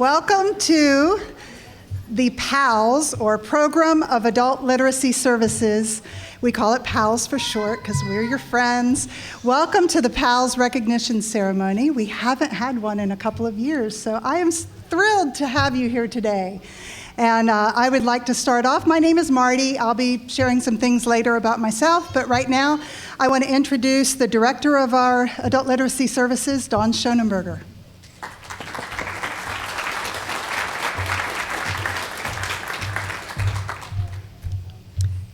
Welcome to the PALS, or Program of Adult Literacy Services. We call it PALS for short because we're your friends. Welcome to the PALS recognition ceremony. We haven't had one in a couple of years, so I am thrilled to have you here today. And I would like to start off. My name is Marty. I'll be sharing some things later about myself, but right now I want to introduce the director of our Adult Literacy Services, Dawn Schonenberger.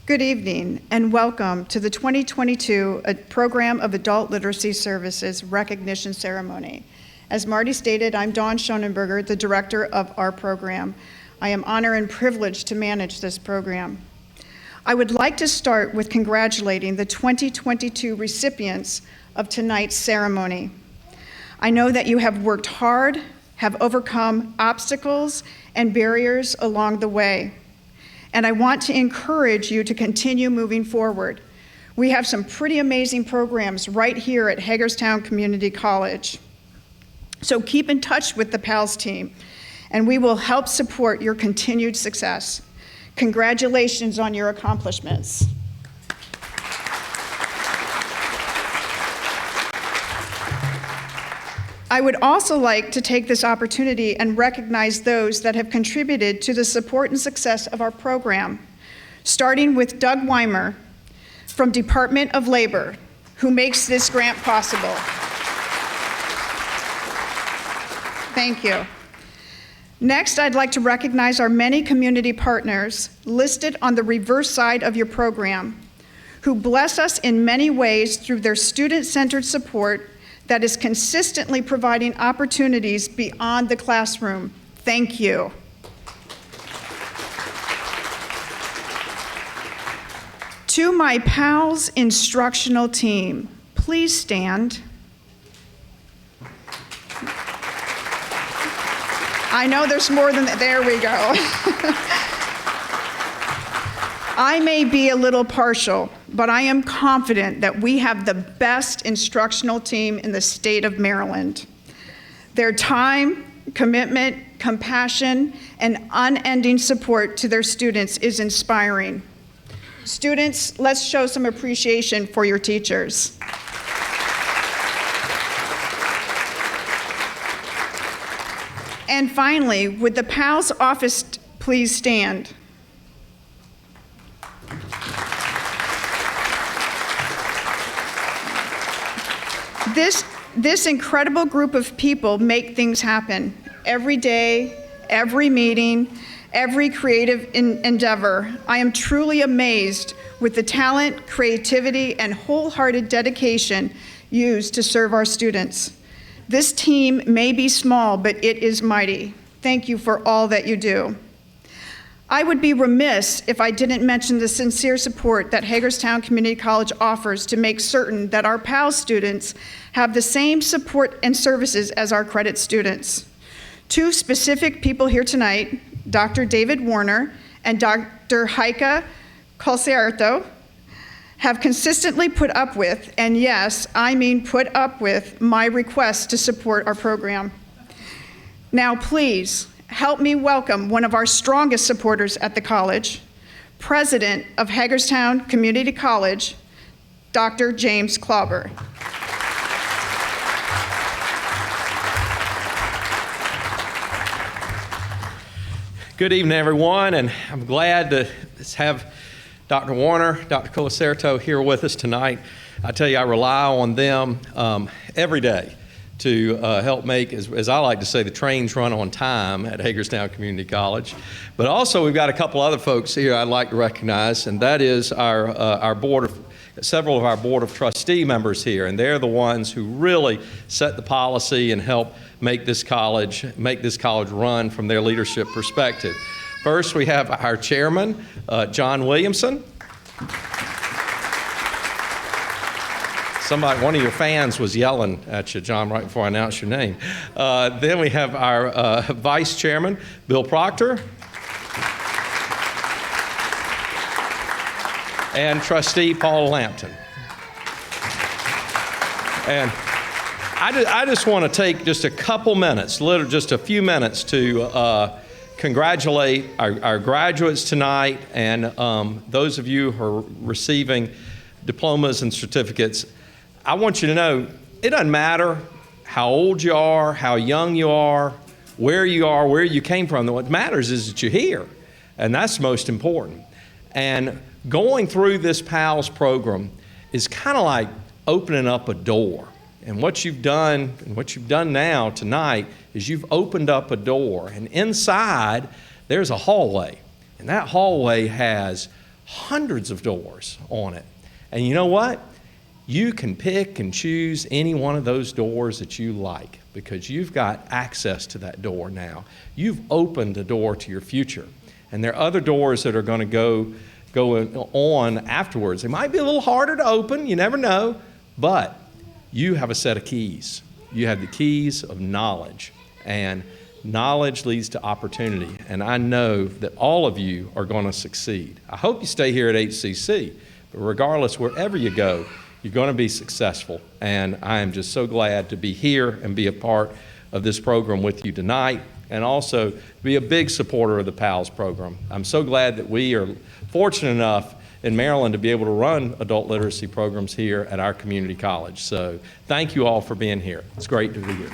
Good evening and welcome to the 2022 Program of Adult Literacy Services Recognition Ceremony. As Marty stated, I'm Dawn Schonenberger, the director of our program. I am honored and privileged to manage this program. I would like to start with congratulating the 2022 recipients of tonight's ceremony. I know that you have worked hard, have overcome obstacles and barriers along the way. And I want to encourage you to continue moving forward. We have some pretty amazing programs right here at Hagerstown Community College. So keep in touch with the PALS team, and we will help support your continued success. Congratulations on your accomplishments. I would also like to take this opportunity and recognize those that have contributed to the support and success of our program, starting with Doug Weimer from Department of Labor, who makes this grant possible. Thank you. Next, I'd like to recognize our many community partners listed on the reverse side of your program, who bless us in many ways through their student-centered support that is consistently providing opportunities beyond the classroom. Thank you. To my PALS instructional team, please stand. I know there's more than that. There we go. I may be a little partial, but I am confident that we have the best instructional team in the state of Maryland. Their time, commitment, compassion, and unending support to their students is inspiring. Students, let's show some appreciation for your teachers. And finally, would the PALS office please stand? This incredible group of people make things happen every day, every meeting, every creative endeavor. I am truly amazed with the talent, creativity, and wholehearted dedication used to serve our students. This team may be small, but it is mighty. Thank you for all that you do. I would be remiss if I didn't mention the sincere support that Hagerstown Community College offers to make certain that our PALS students have the same support and services as our credit students. Two specific people here tonight, Dr. David Warner and Dr. Heike Colcerto, have consistently put up with, and yes, I mean put up with, my request to support our program. Now please, help me welcome one of our strongest supporters at the college, President of Hagerstown Community College, Dr. James Klauber. Good evening, everyone, and I'm glad to have Dr. Warner, Dr. Colcerto here with us tonight. I tell you, I rely on them every day to help make, as I like to say, the trains run on time at Hagerstown Community College. But also, we've got a couple other folks here I'd like to recognize, and that is several of our Board of Trustee members here, and they're the ones who really set the policy and help make this college run from their leadership perspective. First, we have our chairman, John Williamson. One of your fans was yelling at you, John, right before I announced your name. Then we have our vice chairman, Bill Proctor. And trustee Paul Lampton. And I just want to take just a couple minutes, just a few minutes to congratulate our graduates tonight and those of you who are receiving diplomas and certificates. I want you to know it doesn't matter how old you are, how young you are, where you came from. What matters is that you're here, and that's most important. And going through this PALS program is kind of like opening up a door. And what you've done now tonight is you've opened up a door, and inside there's a hallway, and that hallway has hundreds of doors on it. And you know what? You can pick and choose any one of those doors that you like because you've got access to that door now. You've opened a door to your future, and there are other doors that are going to go on afterwards. They might be a little harder to open, you never know, but you have a set of keys. You have the keys of knowledge, and knowledge leads to opportunity, and I know that all of you are going to succeed. I hope you stay here at HCC, but regardless, wherever you go, you're going to be successful, and I am just so glad to be here and be a part of this program with you tonight, and also be a big supporter of the PALS program. I'm so glad that we are fortunate enough in Maryland to be able to run adult literacy programs here at our community college. So thank you all for being here. It's great to be here.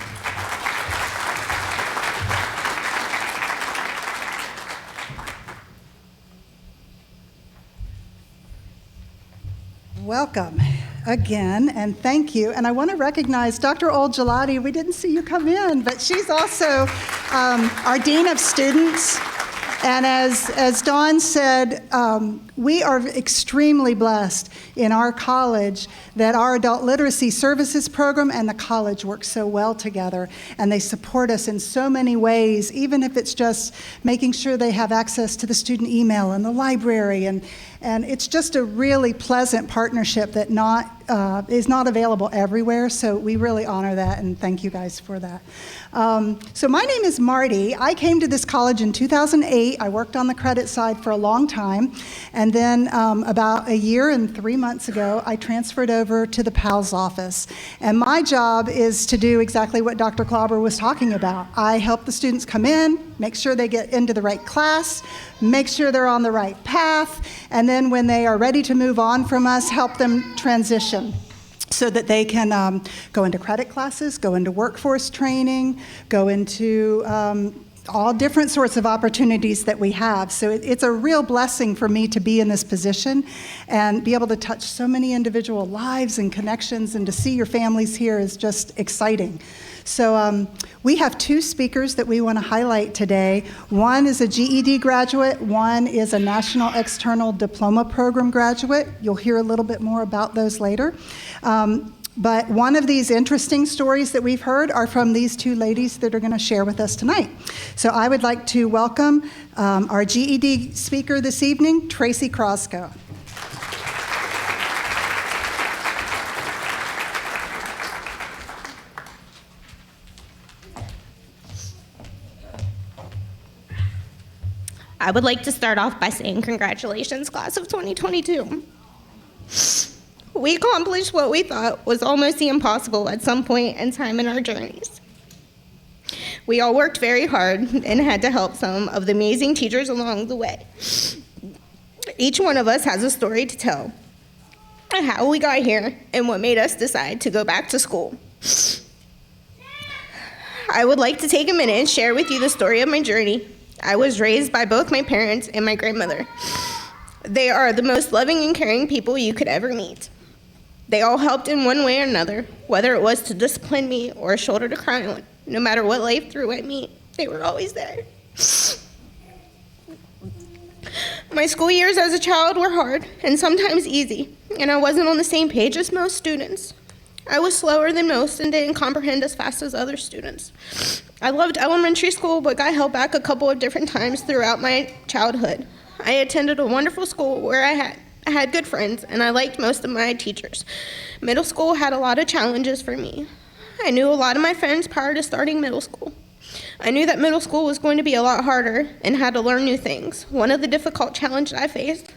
Welcome again, and thank you. And I want to recognize Dr. Olgelati. We didn't see you come in, but she's also our Dean of Students. And as Dawn said, we are extremely blessed in our college that our adult literacy services program and the college work so well together, and they support us in so many ways, even if it's just making sure they have access to the student email and the library, and it's just a really pleasant partnership that is not available everywhere, so we really honor that, and thank you guys for that. So my name is Marty. I came to this college in 2008. I worked on the credit side for a long time, and then about a year and 3 months ago, I transferred over to the PALS office. And my job is to do exactly what Dr. Klauber was talking about. I help the students come in, make sure they get into the right class, make sure they're on the right path, and then when they are ready to move on from us, help them transition so that they can go into credit classes, go into workforce training, go into all different sorts of opportunities that we have. So it's a real blessing for me to be in this position and be able to touch so many individual lives and connections, and to see your families here is just exciting. So we have two speakers that we want to highlight today. One is a GED graduate, one is a National External Diploma Program graduate. You'll hear a little bit more about those later. But one of these interesting stories that we've heard are from these two ladies that are going to share with us tonight. So I would like to welcome our GED speaker this evening, Tracy Crosco. I would like to start off by saying congratulations, class of 2022. We accomplished what we thought was almost the impossible at some point in time in our journeys. We all worked very hard and had to help some of the amazing teachers along the way. Each one of us has a story to tell, how we got here and what made us decide to go back to school. I would like to take a minute and share with you the story of my journey. I was raised by both my parents and my grandmother. They are the most loving and caring people you could ever meet. They all helped in one way or another, whether it was to discipline me or a shoulder to cry on. No matter what life threw at me, they were always there. My school years as a child were hard and sometimes easy, and I wasn't on the same page as most students. I was slower than most and didn't comprehend as fast as other students. I loved elementary school, but got held back a couple of different times throughout my childhood. I attended a wonderful school where I had good friends, and I liked most of my teachers. Middle school had a lot of challenges for me. I knew a lot of my friends prior to starting middle school. I knew that middle school was going to be a lot harder and had to learn new things. One of the difficult challenges I faced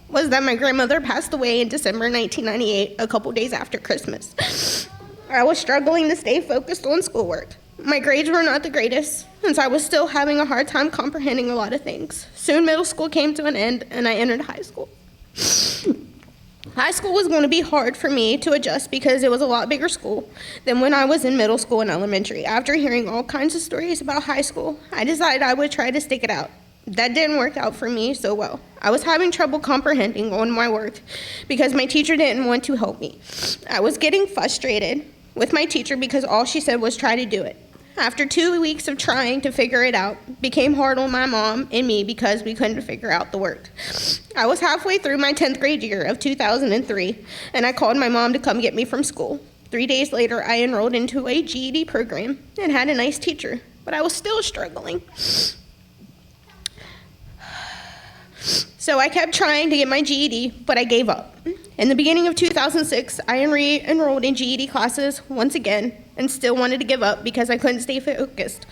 was that my grandmother passed away in December 1998, a couple days after Christmas. I was struggling to stay focused on schoolwork. My grades were not the greatest, since I was still having a hard time comprehending a lot of things. Soon middle school came to an end, and I entered high school. High school was going to be hard for me to adjust because it was a lot bigger school than when I was in middle school and elementary. After hearing all kinds of stories about high school, I decided I would try to stick it out. That didn't work out for me so well. I was having trouble comprehending on my work because my teacher didn't want to help me. I was getting frustrated with my teacher because all she said was try to do it. After 2 weeks of trying to figure it out, became hard on my mom and me because we couldn't figure out the work. I was halfway through my 10th grade year of 2003, and I called my mom to come get me from school. 3 days later, I enrolled into a GED program and had a nice teacher, but I was still struggling. So I kept trying to get my GED, but I gave up. In the beginning of 2006, I re-enrolled in GED classes once again and still wanted to give up because I couldn't stay focused.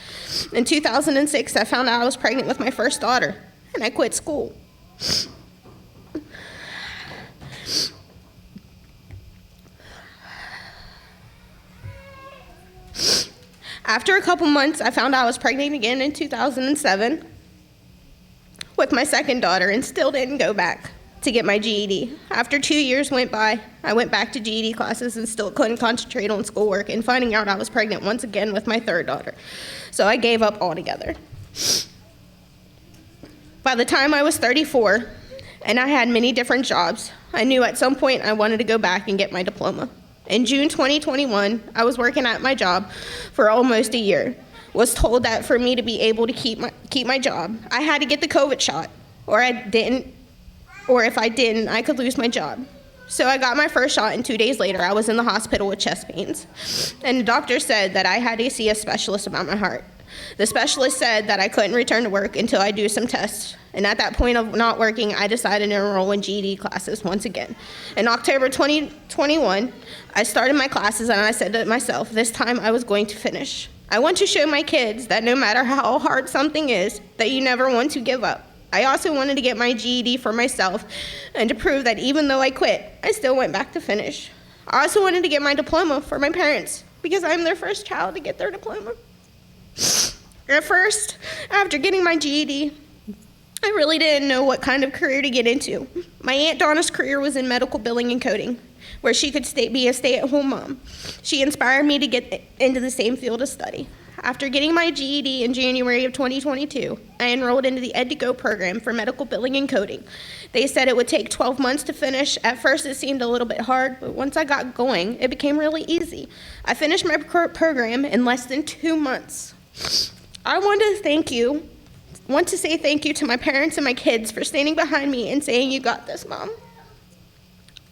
In 2006, I found out I was pregnant with my first daughter, and I quit school. After a couple months, I found out I was pregnant again in 2007 with my second daughter and still didn't go back to get my GED. After 2 years went by, I went back to GED classes and still couldn't concentrate on schoolwork and finding out I was pregnant once again with my third daughter. So I gave up altogether. By the time I was 34 and I had many different jobs, I knew at some point I wanted to go back and get my diploma. In June 2021, I was working at my job for almost a year. Was told that for me to be able to keep my job, I had to get the COVID shot, or if I didn't, I could lose my job. So I got my first shot, and 2 days later, I was in the hospital with chest pains. And the doctor said that I had to see a specialist about my heart. The specialist said that I couldn't return to work until I do some tests. And at that point of not working, I decided to enroll in GED classes once again. In October 2021, I started my classes, and I said to myself, this time I was going to finish. I want to show my kids that no matter how hard something is, that you never want to give up. I also wanted to get my GED for myself and to prove that even though I quit, I still went back to finish. I also wanted to get my diploma for my parents because I'm their first child to get their diploma. At first, after getting my GED, I really didn't know what kind of career to get into. My Aunt Donna's career was in medical billing and coding, where she could be a stay-at-home mom. She inspired me to get into the same field of study. After getting my GED in January of 2022, I enrolled into the Ed2Go program for medical billing and coding. They said it would take 12 months to finish. At first it seemed a little bit hard, but once I got going, it became really easy. I finished my program in less than 2 months. I want to say thank you to my parents and my kids for standing behind me and saying, "You got this, Mom."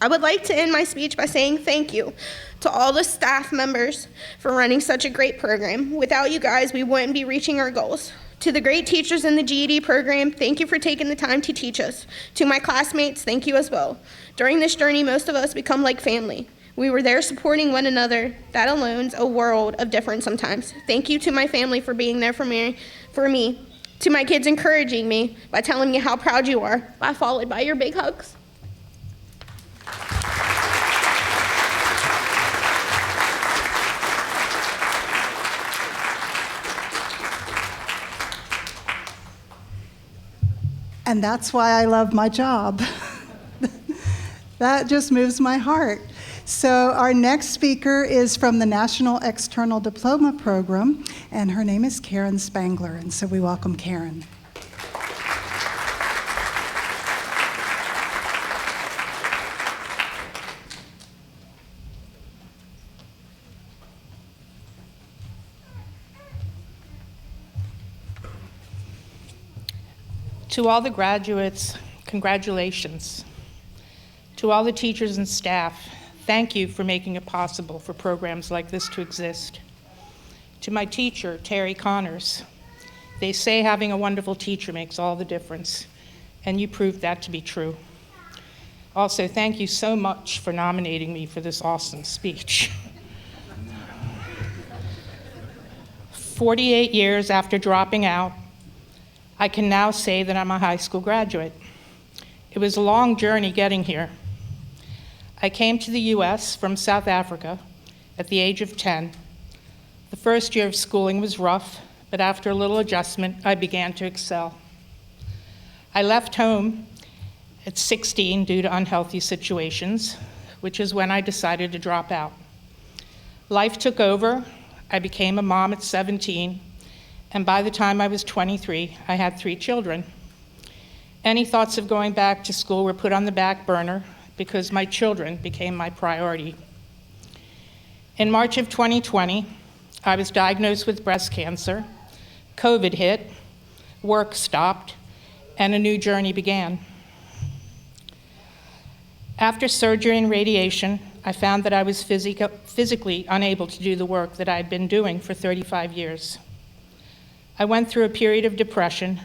I would like to end my speech by saying thank you to all the staff members for running such a great program. Without you guys, we wouldn't be reaching our goals. To the great teachers in the GED program, thank you for taking the time to teach us. To my classmates, thank you as well. During this journey, most of us become like family. We were there supporting one another. That alone's a world of difference sometimes. Thank you to my family for being there for me. To my kids encouraging me by telling me how proud you are, followed by your big hugs. And that's why I love my job. That just moves my heart. So our next speaker is from the National External Diploma Program, and her name is Karen Spangler, and so we welcome Karen. To all the graduates, congratulations. To all the teachers and staff, thank you for making it possible for programs like this to exist. To my teacher, Terry Connors, they say having a wonderful teacher makes all the difference, and you proved that to be true. Also, thank you so much for nominating me for this awesome speech. 48 years after dropping out, I can now say that I'm a high school graduate. It was a long journey getting here. I came to the US from South Africa at the age of 10. The first year of schooling was rough, but after a little adjustment, I began to excel. I left home at 16 due to unhealthy situations, which is when I decided to drop out. Life took over. I became a mom at 17, and by the time I was 23, I had 3 children. Any thoughts of going back to school were put on the back burner because my children became my priority. In March of 2020, I was diagnosed with breast cancer, COVID hit, work stopped, and a new journey began. After surgery and radiation, I found that I was physically unable to do the work that I had been doing for 35 years. I went through a period of depression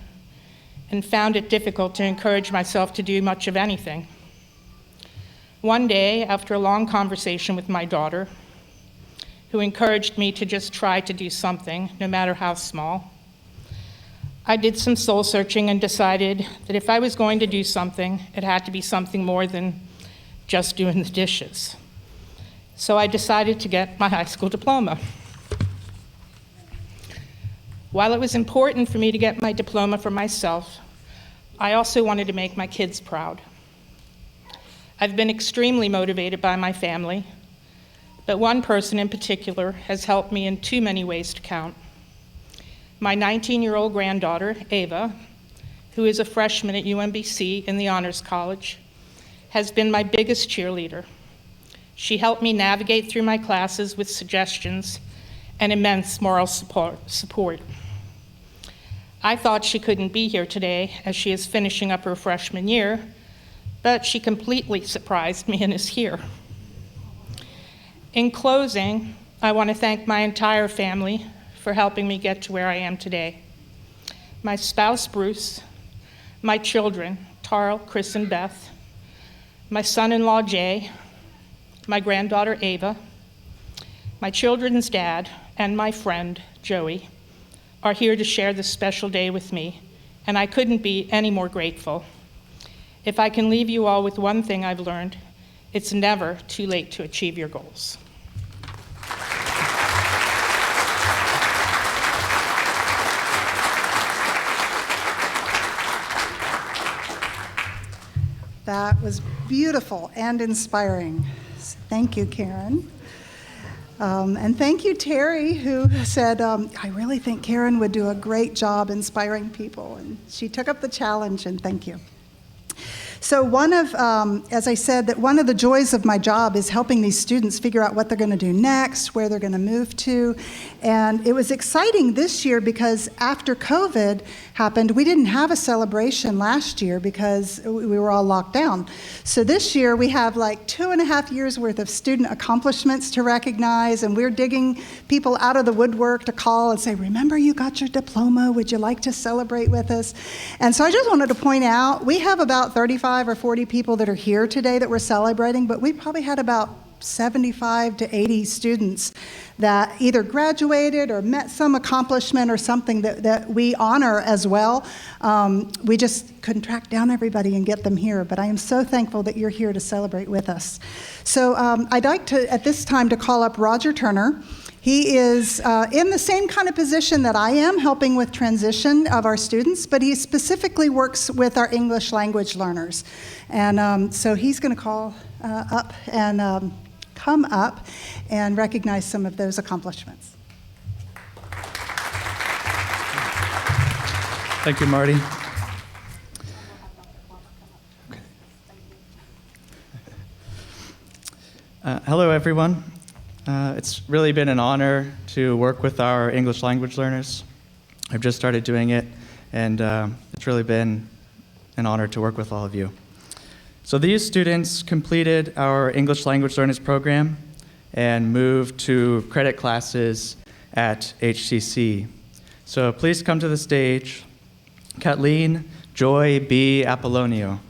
and found it difficult to encourage myself to do much of anything. One day, after a long conversation with my daughter, who encouraged me to just try to do something, no matter how small, I did some soul searching and decided that if I was going to do something, it had to be something more than just doing the dishes. So I decided to get my high school diploma. While it was important for me to get my diploma for myself, I also wanted to make my kids proud. I've been extremely motivated by my family, but one person in particular has helped me in too many ways to count. My 19-year-old granddaughter, Ava, who is a freshman at UMBC in the Honors College, has been my biggest cheerleader. She helped me navigate through my classes with suggestions and immense moral support. I thought she couldn't be here today as she is finishing up her freshman year, but she completely surprised me and is here. In closing, I want to thank my entire family for helping me get to where I am today. My spouse, Bruce, my children, Tarl, Chris, and Beth, my son-in-law, Jay, my granddaughter, Ava, my children's dad, and my friend, Joey, are here to share this special day with me, and I couldn't be any more grateful. If I can leave you all with one thing I've learned, it's never too late to achieve your goals. That was beautiful and inspiring. Thank you, Karen. And thank you, Terry, who said, I really think Karen would do a great job inspiring people. And she took up the challenge, and thank you. So as I said, that one of the joys of my job is helping these students figure out what they're going to do next, where they're going to move to. And it was exciting this year because after COVID happened, we didn't have a celebration last year because we were all locked down. So this year we have like 2.5 years worth of student accomplishments to recognize, and we're digging people out of the woodwork to call and say, remember you got your diploma, would you like to celebrate with us? And so I just wanted to point out, we have about 35 or 40 people that are here today that we're celebrating, but we probably had about 75 to 80 students that either graduated or met some accomplishment or something that we honor as well. We just couldn't track down everybody and get them here, but I am so thankful that you're here to celebrate with us. So I'd like to, at this time, to call up Roger Turner. He is in the same kind of position that I am, helping with transition of our students, but he specifically works with our English language learners. And so he's going to call up and come up and recognize some of those accomplishments. Thank you, Marty. Hello, everyone. It's really been an honor to work with our English language learners. I've just started doing it, and it's really been an honor to work with all of you. So these students completed our English language learners program and moved to credit classes at HCC. So please come to the stage, Kathleen Joy B. Apollonio.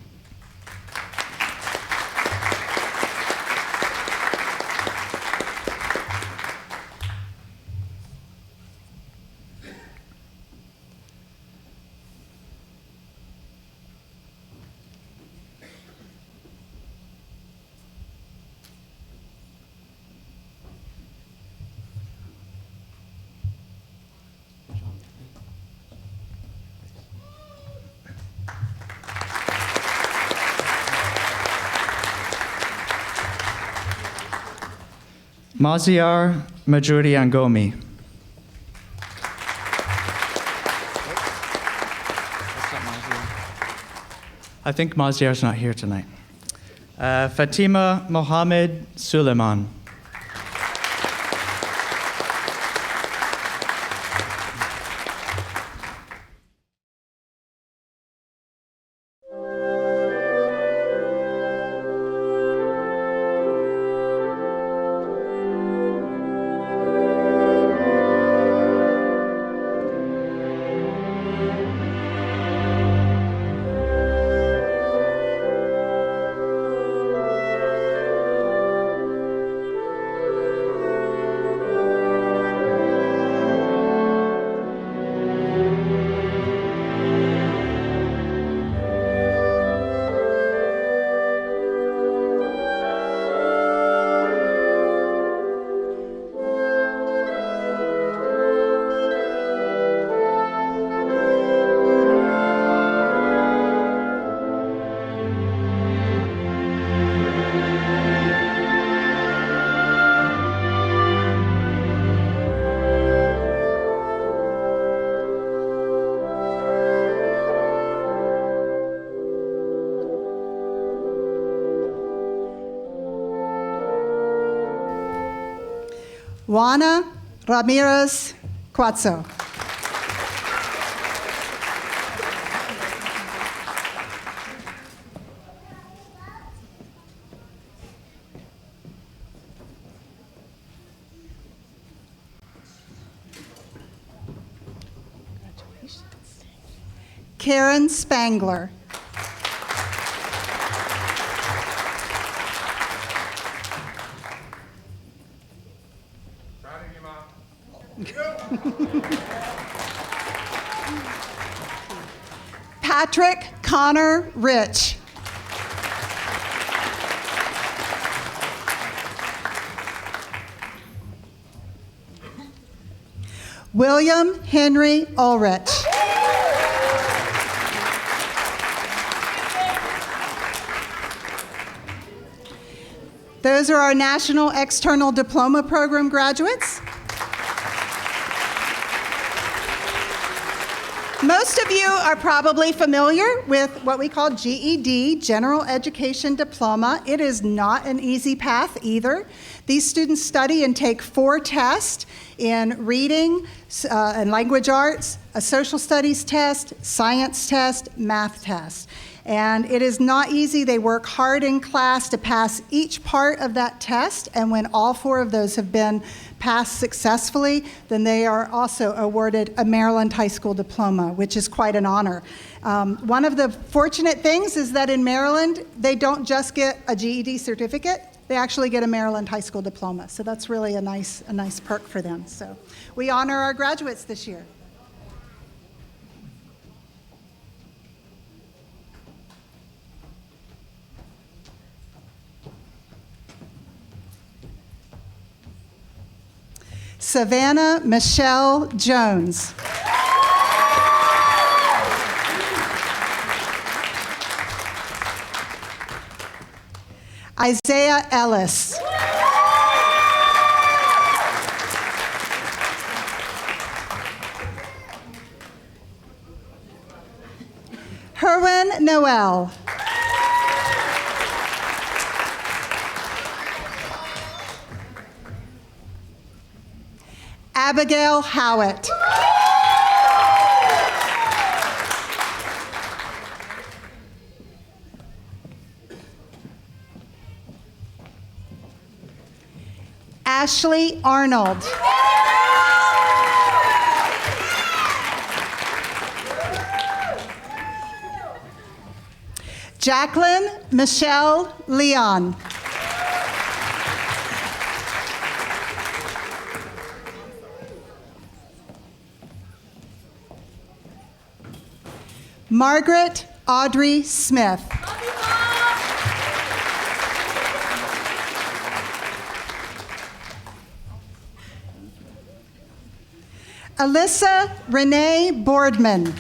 Maziar Majuriangomi. I think Maziar's not here tonight. Fatima Mohammed Suleiman. Juana Ramirez Cuatzo. Karen Spangler. Patrick Connor Rich. William Henry Ulrich. Those are our National External Diploma Program graduates. Most of you are probably familiar with what we call GED, General Education Diploma. It is not an easy path either. These students study and take 4 tests in reading and language arts, a social studies test, science test, math test. And it is not easy. They work hard in class to pass each part of that test, and when all 4 of those have been passed successfully, then they are also awarded a Maryland High School diploma, which is quite an honor. One of the fortunate things is that in Maryland, they don't just get a GED certificate, they actually get a Maryland High School diploma. So that's really a nice perk for them. So we honor our graduates this year. Savannah Michelle Jones. Isaiah Ellis. Herwin Noel. Abigail Howitt. Ashley Arnold. Jacqueline Michelle Leon. Margaret Audrey Smith. Alyssa Renee Boardman.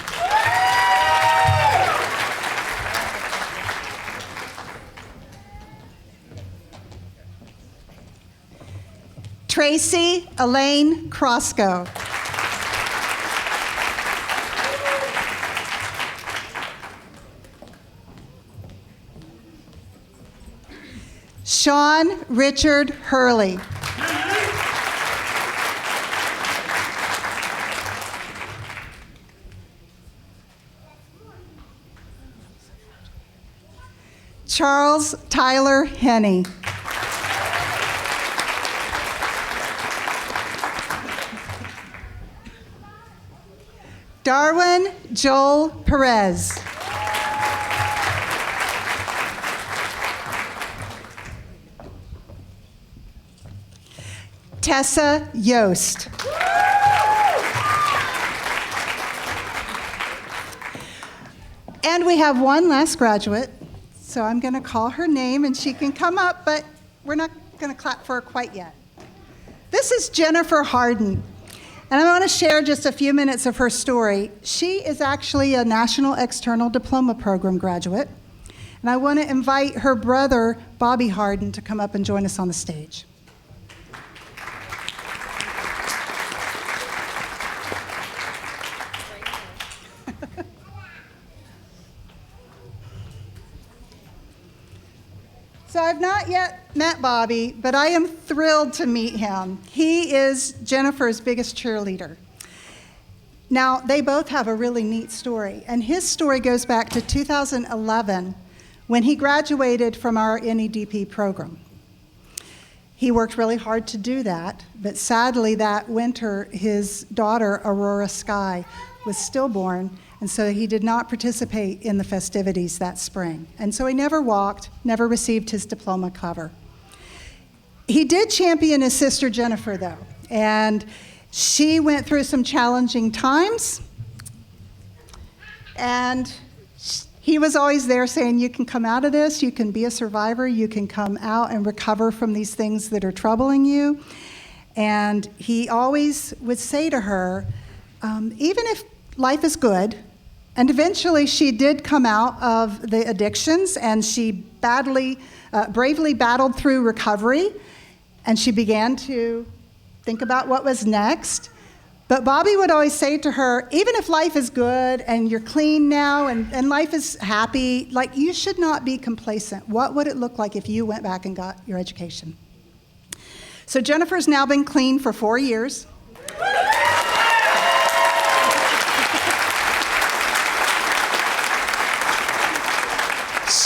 Tracy Elaine Crosco. Sean Richard Hurley. Charles Tyler Henney. Darwin Joel Perez. Tessa Yost. And we have one last graduate, so I'm going to call her name and she can come up, but we're not going to clap for her quite yet. This is Jennifer Harden, and I want to share just a few minutes of her story. She is actually a National External Diploma Program graduate, and I want to invite her brother, Bobby Harden, to come up and join us on the stage. So I've not yet met Bobby, but I am thrilled to meet him. He is Jennifer's biggest cheerleader. Now, they both have a really neat story, and his story goes back to 2011 when he graduated from our NEDP program. He worked really hard to do that, but sadly that winter his daughter, Aurora Sky, was stillborn, and so he did not participate in the festivities that spring. And so he never walked, never received his diploma cover. He did champion his sister Jennifer, though, and she went through some challenging times, and he was always there saying, you can come out of this, you can be a survivor, you can come out and recover from these things that are troubling you. And he always would say to her, even if life is good, and eventually she did come out of the addictions, and she bravely battled through recovery, and she began to think about what was next. But Bobby would always say to her, even if life is good and you're clean now and life is happy, like, you should not be complacent. What would it look like if you went back and got your education? So Jennifer's now been clean for 4 years.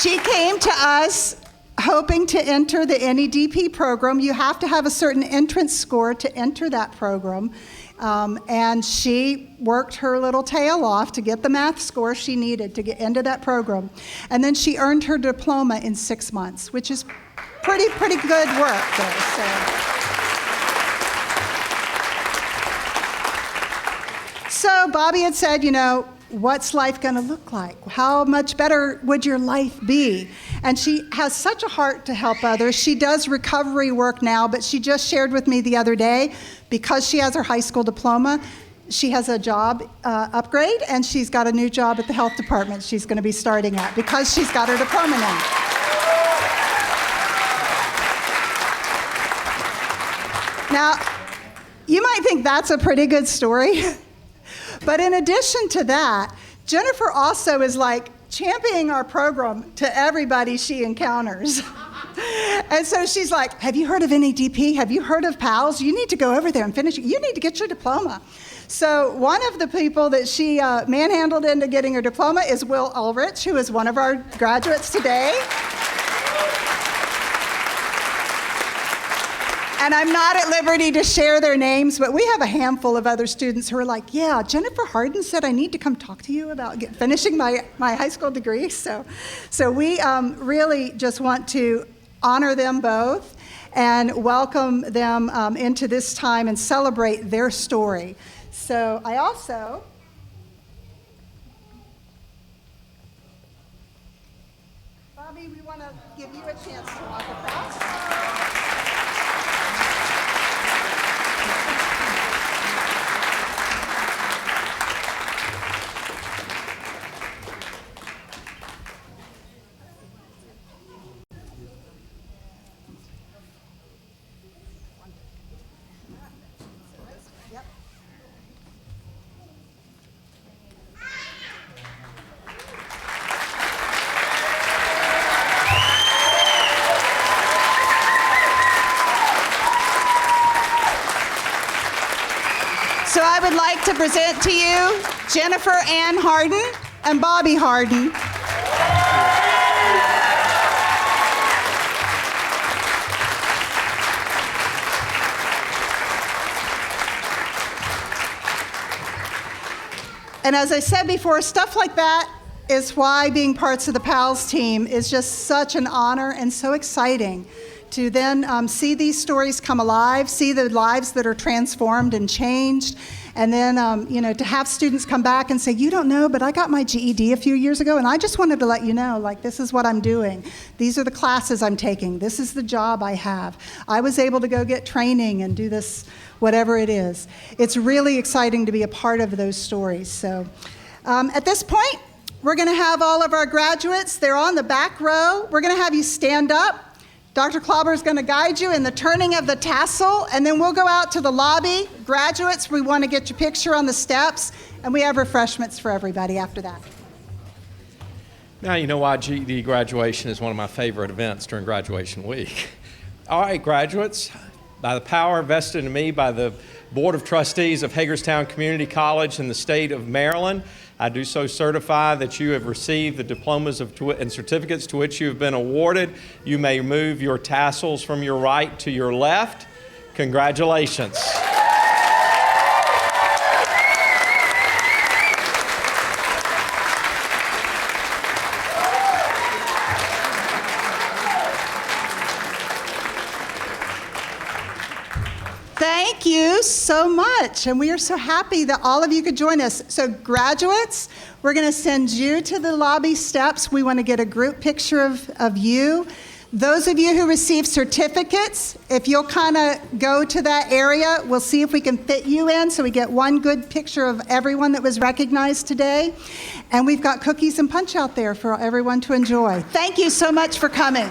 She came to us hoping to enter the NEDP program. You have to have a certain entrance score to enter that program. And she worked her little tail off to get the math score she needed to get into that program. And then she earned her diploma in 6 months, which is pretty good work there. So Bobby had said, what's life going to look like? How much better would your life be? And she has such a heart to help others. She does recovery work now, but she just shared with me the other day, because she has her high school diploma, she has a job upgrade, and she's got a new job at the health department she's going to be starting at because she's got her diploma now. Now, you might think that's a pretty good story. But in addition to that, Jennifer also is like championing our program to everybody she encounters. And so she's like, have you heard of NEDP? Have you heard of PALS? You need to go over there and finish it. You need to get your diploma. So one of the people that she manhandled into getting her diploma is Will Ulrich, who is one of our graduates today. And I'm not at liberty to share their names, but we have a handful of other students who are like, yeah, Jennifer Harden said I need to come talk to you about finishing my high school degree. So we really just want to honor them both and welcome them into this time and celebrate their story. So I also... Bobby, we want to give you a chance to walk across. So I would like to present to you Jennifer Ann Harden and Bobby Harden. And as I said before, stuff like that is why being parts of the PALS team is just such an honor and so exciting to then see these stories come alive, see the lives that are transformed and changed, and then to have students come back and say, you don't know, but I got my GED a few years ago, and I just wanted to let you know, like, this is what I'm doing. These are the classes I'm taking. This is the job I have. I was able to go get training and do this, whatever it is. It's really exciting to be a part of those stories. So at this point, we're going to have all of our graduates. They're on the back row. We're going to have you stand up. Dr. Klauber is going to guide you in the turning of the tassel, and then we'll go out to the lobby. Graduates, we want to get your picture on the steps, and we have refreshments for everybody after that. Now you know why GED graduation is one of my favorite events during graduation week. All right, graduates, by the power vested in me by the Board of Trustees of Hagerstown Community College in the state of Maryland, I do so certify that you have received the diplomas and certificates to which you have been awarded. You may move your tassels from your right to your left. Congratulations. Thank you so much, and we are so happy that all of you could join us. So graduates, we're going to send you to the lobby steps. We want to get a group picture of you. Those of you who receive certificates, if you'll kind of go to that area, we'll see if we can fit you in so we get one good picture of everyone that was recognized today. And we've got cookies and punch out there for everyone to enjoy. Thank you so much for coming.